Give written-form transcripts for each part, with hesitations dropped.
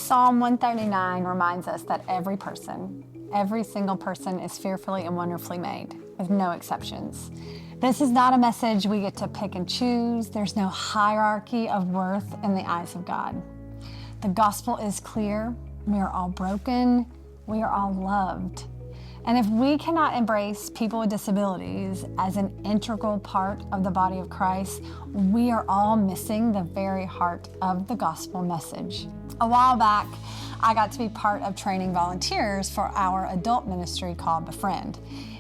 Psalm 139 reminds us that every single person is fearfully and wonderfully made, with no exceptions. This is not a message we get to pick and choose. There's no hierarchy of worth in the eyes of God. The gospel is clear. We are all broken. We are all loved. And if we cannot embrace people with disabilities as an integral part of the body of Christ, we are all missing the very heart of the gospel message. A while back, I got to be part of training volunteers for our adult ministry called Befriend.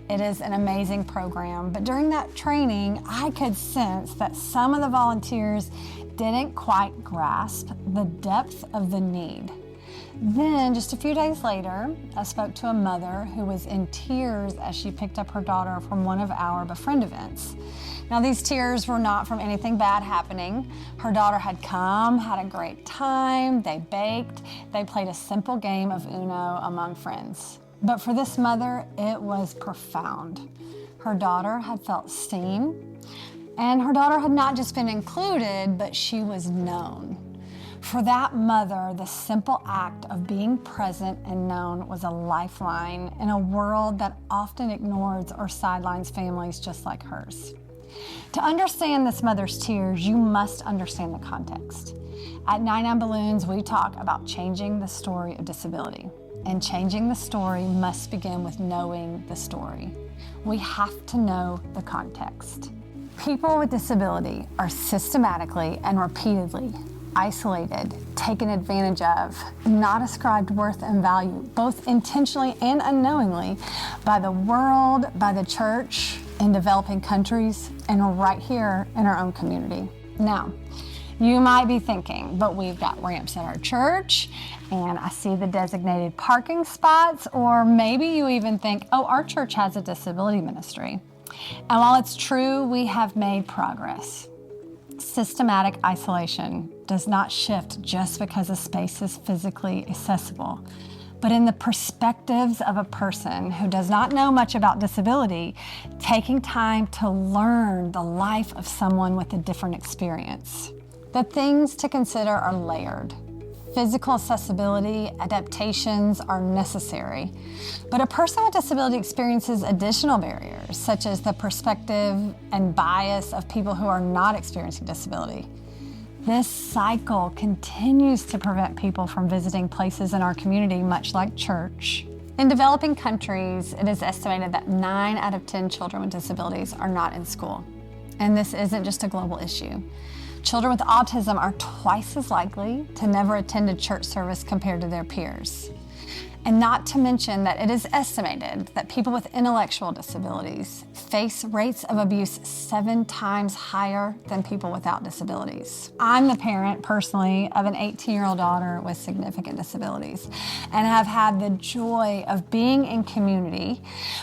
It is an amazing program, but during that training, I could sense that some of the volunteers didn't quite grasp the depth of the need. Then, just a few days later, I spoke to a mother who was in tears as she picked up her daughter from one of our Befriend events. Now, these tears were not from anything bad happening. Her daughter had come, had a great time, they baked, they played a simple game of Uno among friends. But for this mother, it was profound. Her daughter had felt seen, and her daughter had not just been included, but she was known. For that mother, the simple act of being present and known was a lifeline in a world that often ignores or sidelines families just like hers. To understand this mother's tears, you must understand the context. At 99 Balloons, we talk about changing the story of disability. And changing the story must begin with knowing the story. We have to know the context. People with disability are systematically and repeatedly isolated, taken advantage of, not ascribed worth and value, both intentionally and unknowingly, by the world, by the church, in developing countries, and right here in our own community. Now, you might be thinking, but we've got ramps at our church, and I see the designated parking spots, or maybe you even think, oh, our church has a disability ministry. And while it's true, we have made progress. Systematic isolation does not shift just because a space is physically accessible. But in the perspectives of a person who does not know much about disability, taking time to learn the life of someone with a different experience. The things to consider are layered. Physical accessibility, adaptations are necessary. But a person with disability experiences additional barriers, such as the perspective and bias of people who are not experiencing disability. This cycle continues to prevent people from visiting places in our community, much like church. In developing countries, it is estimated that 9 out of 10 children with disabilities are not in school. And this isn't just a global issue. Children with autism are twice as likely to never attend a church service compared to their peers. And not to mention that it is estimated that people with intellectual disabilities face rates of abuse 7 times higher than people without disabilities. I'm the parent, personally, of an 18-year-old daughter with significant disabilities, and have had the joy of being in community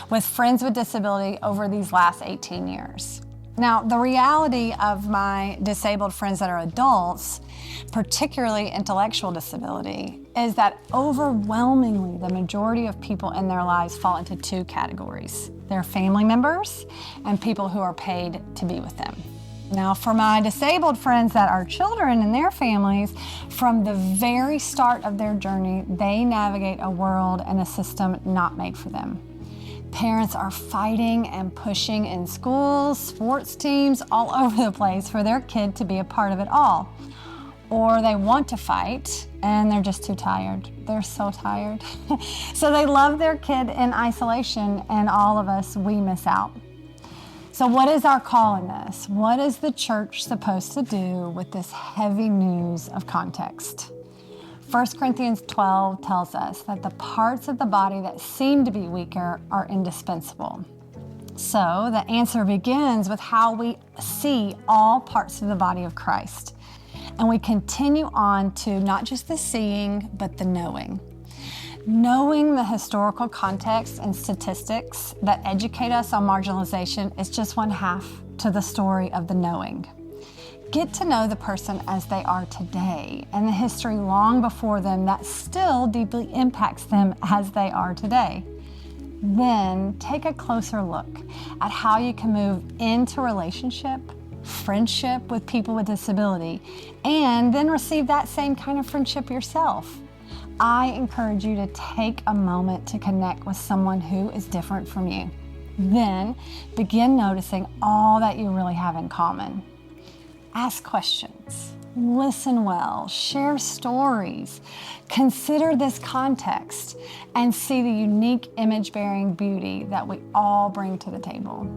with friends with disability over these last 18 years. Now, the reality of my disabled friends that are adults, particularly intellectual disability, is that overwhelmingly the majority of people in their lives fall into 2 categories. They're family members and people who are paid to be with them. Now, for my disabled friends that are children and their families, from the very start of their journey, they navigate a world and a system not made for them. Parents are fighting and pushing in schools, sports teams, all over the place for their kid to be a part of it all. Or they want to fight and they're just too tired. They're so tired. So they love their kid in isolation, and all of us, we miss out. So what is our call in this? What is the church supposed to do with this heavy news of context? 1 Corinthians 12 tells us that the parts of the body that seem to be weaker are indispensable. So the answer begins with how we see all parts of the body of Christ. And we continue on to not just the seeing, but the knowing. Knowing the historical context and statistics that educate us on marginalization is just one half to the story of the knowing. Get to know the person as they are today and the history long before them that still deeply impacts them as they are today. Then take a closer look at how you can move into relationship, friendship with people with disability, and then receive that same kind of friendship yourself. I encourage you to take a moment to connect with someone who is different from you. Then begin noticing all that you really have in common. Ask questions, listen well, share stories, consider this context, and see the unique image-bearing beauty that we all bring to the table.